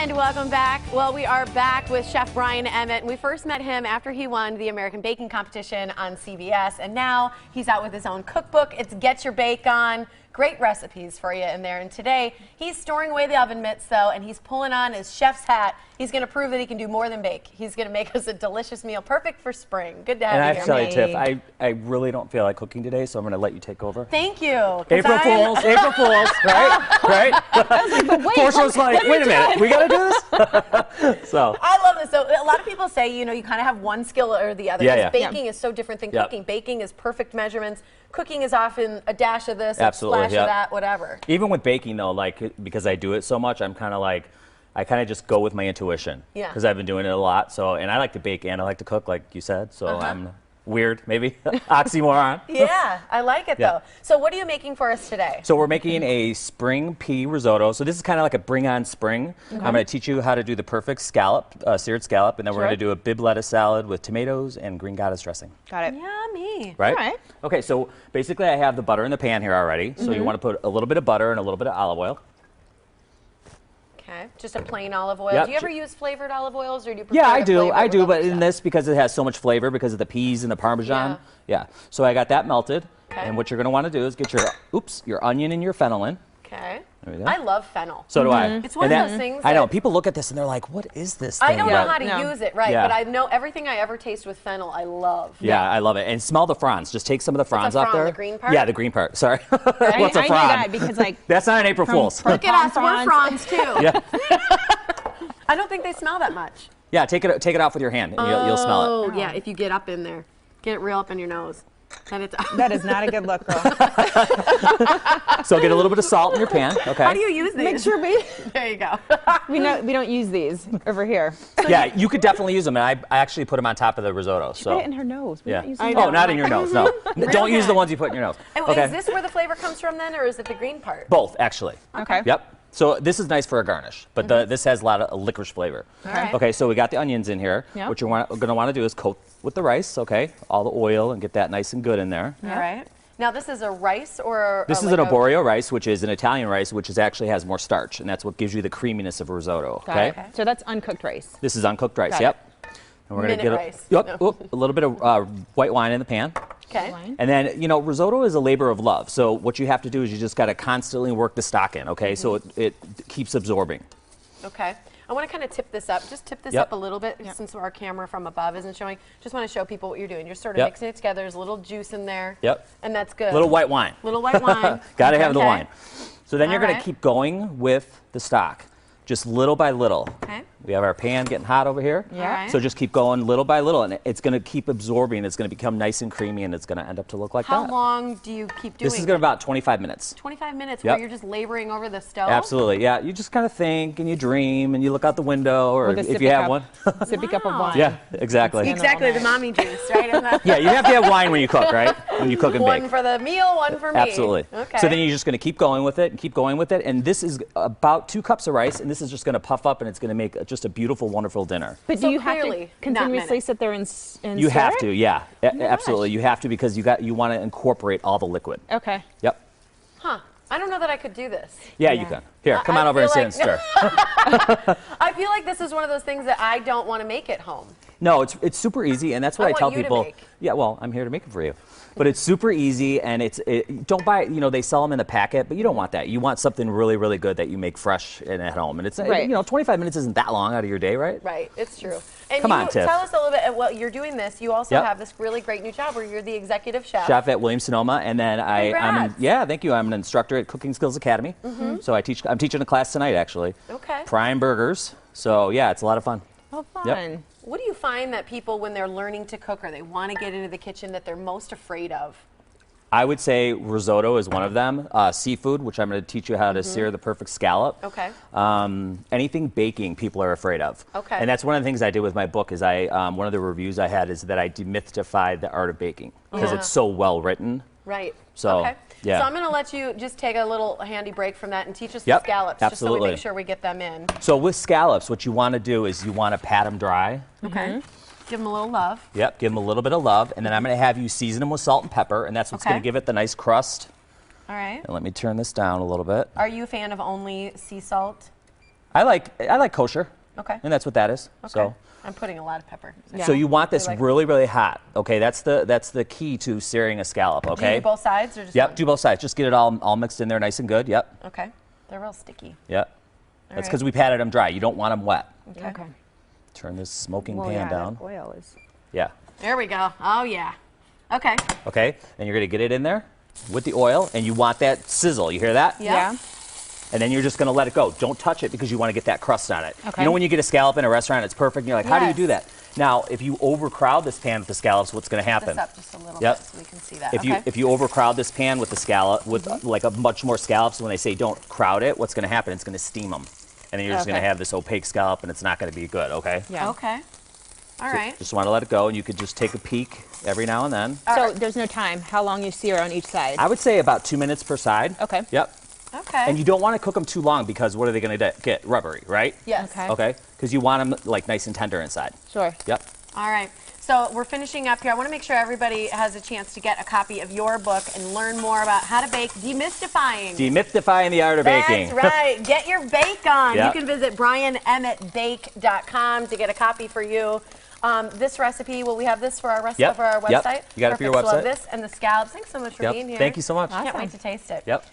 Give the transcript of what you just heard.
And welcome back. Well, we are back with Chef Brian Emmett. We first met him after he won the American Baking Competition on CBS, and now he's out with his own cookbook. It's Get Your Bake On. Great recipes for you in there. And today, he's storing away the oven mitts, though, and he's pulling on his chef's hat. He's going to prove that he can do more than bake. He's going to make us a delicious meal, perfect for spring. Good to have you here. And I have to tell you, Tiff, I really don't feel like cooking today, so I'm going to let you take over. Thank you. April Fools, April Fools, right? Right? I was like, but wait, Portia's like, wait a minute, we got to do this? So I love this. So a lot of people say, you know, you kind of have one skill or the other. Yeah, yeah. Baking is so different than cooking. Baking is perfect measurements. Cooking is often a dash of this, a splash of that, whatever. Even with baking, though, like, because I do it so much, I'm kind of like, I kind of just go with my intuition. Yeah. Because I've been doing it a lot. So, and I like to bake and I like to cook, like you said. So I'm weird, maybe. Oxymoron. Yeah, I like it, though. So what are you making for us today? So we're making a spring pea risotto. So this is kind of like a bring on spring. I'm going to teach you how to do the perfect scallop, seared scallop. And then we're going to do a bib lettuce salad with tomatoes and green goddess dressing. Got it. Yummy. Right? All right. Okay, so basically I have the butter in the pan here already. So you want to put a little bit of butter and a little bit of olive oil. Okay, just a plain olive oil. Do you ever use flavored olive oils, or do you prefer I do, but in this, because it has so much flavor, because of the peas and the Parmesan. Yeah. So I got that melted. And what you're going to want to do is get your onion and your fennel in. Okay. There we go. I love fennel. So do I. It's one of those things I know, people look at this and they're like, what is this thing? I don't know how to use it, but I know everything I ever taste with fennel, I love. Yeah, I love it. And smell the fronds. Just take some of the fronds off there. The green part? Yeah, the green part. Sorry. Right? What's a frond? I knew that because, like, that's not an April Fool's. Look at us, we're fronds too. Yeah. I don't think they smell that much. Yeah, take it off with your hand and you'll smell it. Oh, yeah, if you get up in there. Get it real up in your nose. And it's that is not a good look, girl. So get a little bit of salt in your pan, okay? How do you use these? Make sure there you go. we don't use these over here. Yeah, you could definitely use them, and I actually put them on top of the risotto. She put it in her nose. Yeah. Oh, not in your nose, no. Don't use the ones you put in your nose. Okay. Is this where the flavor comes from then, or is it the green part? Both, actually. Okay. Yep. So this is nice for a garnish, but this has a lot of licorice flavor. Right. Okay, so we got the onions in here. Yep. What you're going to want to do is coat with the rice, okay? All the oil and get that nice and good in there. All right. Now this is a rice or this is an Arborio rice, which is an Italian rice, which actually has more starch, and that's what gives you the creaminess of risotto. Okay. So that's uncooked rice. This is uncooked rice. Yep. And we're going to get a little bit of white wine in the pan. Okay. And then, you know, risotto is a labor of love. So what you have to do is you just got to constantly work the stock in, okay? So it keeps absorbing. Okay. I want to kind of tip this up. Just tip this up a little bit since our camera from above isn't showing. Just want to show people what you're doing. You're sort of mixing it together. There's a little juice in there. Yep. And that's good. Little white wine. Little white wine. Got to have the wine. So then you're going to keep going with the stock, just little by little. Okay. We have our pan getting hot over here. Yeah. So just keep going little by little, and it's going to keep absorbing. It's going to become nice and creamy, and it's going to end up to look like that. How long do you keep doing this? Is going to about 25 minutes. 25 minutes where you're just laboring over the stove? Absolutely, yeah. You just kind of think, and you dream, and you look out the window, or if you have one. Sippy cup of wine. Yeah, exactly. Exactly, the mommy juice, right? Yeah, you have to have wine when you cook, right? When you cook and bake. One for the meal, one for me. Absolutely. Okay. So then you're just going to keep going with it and keep going with it. And this is about 2 cups of rice, and this is just going to puff up, and it's going to make just a beautiful, wonderful dinner. But do you have to continuously sit there and stir You have to, yeah. Oh absolutely. You have to, because you want to incorporate all the liquid. Okay. Yep. Huh. I don't know that I could do this. Yeah, you can. Here, come on over and sit and stir. I feel like this is one of those things that I don't want to make at home. No, it's super easy, and that's what I tell people. To make. Yeah, well, I'm here to make it for you. But it's super easy, and don't buy it. You know, they sell them in the packet, but you don't want that. You want something really, really good that you make fresh and at home. And it's you know, 25 minutes isn't that long out of your day, right? Right, it's true. And Come on, Tiff. Tell us a little bit. Well, you're doing this. You also have this really great new job where you're the executive chef. Chef at Williams-Sonoma, and then thank you. I'm an instructor at Cooking Skills Academy. So I'm teaching a class tonight, actually. Okay. Prime burgers. So yeah, it's a lot of fun. Oh, fun. Yep. What do you find that people, when they're learning to cook or they want to get into the kitchen, that they're most afraid of? I would say risotto is one of them. Seafood, which I'm going to teach you how to sear the perfect scallop. Okay. Anything baking, people are afraid of. Okay. And that's one of the things I did with my book. Is one of the reviews I had is that I demystified the art of baking because it's so well written. Right. So So I'm going to let you just take a little handy break from that and teach us the scallops, just so we make sure we get them in. So with scallops, what you want to do is you want to pat them dry. Okay. Give them a little love. Yep, give them a little bit of love, and then I'm going to have you season them with salt and pepper, and that's what's going to give it the nice crust. All right. And let me turn this down a little bit. Are you a fan of only sea salt? I like kosher. Okay. And that's what that is. Okay. So. I'm putting a lot of pepper. So you want this really, really hot. Okay, that's the key to searing a scallop. Okay. Do you do both sides or just Yep, one? do both sides. Just get it all mixed in there, nice and good. Yep. Okay. They're real sticky. Yep. That's because we patted them dry. You don't want them wet. Okay. Turn this smoking pan yeah, down. that oil is. Yeah. There we go. Oh yeah. Okay. Okay, and you're gonna get it in there with the oil, and you want that sizzle. You hear that? Yeah. And then you're just gonna let it go. Don't touch it because you want to get that crust on it. Okay. You know when you get a scallop in a restaurant, it's perfect, and you're like, how do you Yes. do that? Now, if you overcrowd this pan with the scallops, what's gonna happen? This up just a little Yep. bit so we can see that. If you overcrowd this pan with the scallop, with like a much more scallops, when they say don't crowd it, what's gonna happen? It's gonna steam them. And then you're just gonna have this opaque scallop, and it's not gonna be good, okay? Yeah. Okay. All right. Just wanna let it go, and you could just take a peek every now and then. So there's no time. How long you sear on each side? I would say about 2 minutes per side. Okay. Yep. Okay. And you don't want to cook them too long because what are they going to get? Rubbery, right? Yes. Okay. Okay. Because you want them like nice and tender inside. Sure. Yep. All right. So we're finishing up here. I want to make sure everybody has a chance to get a copy of your book and learn more about how to bake, demystifying. Demystifying the art of baking. That's right. Get your bake on. Yep. You can visit brianemmettbake.com to get a copy for you. This recipe, will we have this for our Yep. for our Yep. website? You got it for your Perfect. So we'll website. have this and the scallops. Thanks so much for Yep. being here. Thank you so much. Can't wait to taste it. Yep.